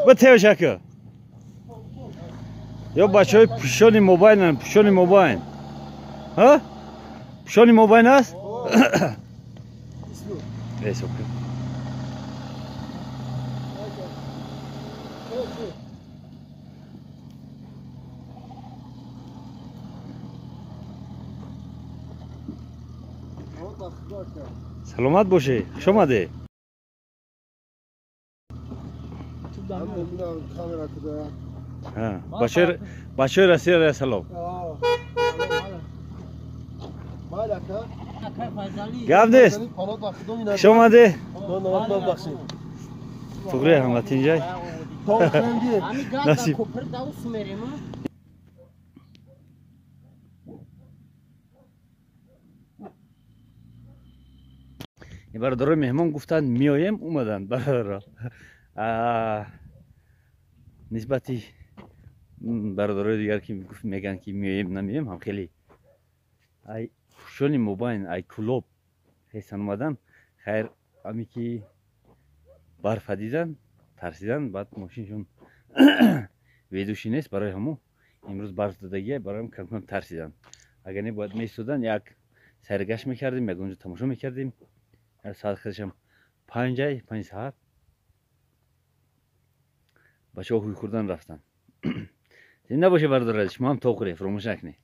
با تیوشکو یا بچه های پوشانی موبایل هن پوشانی موبایل ها؟ پوشانی موبایل هست؟ ایس اوکی سلامت باشه خوش آمده بچه رسیده رای سلام گفت نیست خوش آمده فقره همت اینجای نصیب این برادرای مهمان گفتن میایم اومدن برادرها نسبتی برادرای دیگر که میگن که میایم نمیایم هم خیلی ای پوشانی موبایل ای کلوب حسن اومدن خیر امی که برف دیدن ترسیدن بعد ماشینشون ویدوشی نیست برای همو امروز برف دادگیه برای هم کم کم ترسیدن اگر نه باید میستودن یک سرگشت میکردیم یک اونجا تماشا میکردیم ساعت خودشم 5 ساعت بچه ها خوی خوردن رفتن زنده باشه برادر شما هم توقره فراموش نکنی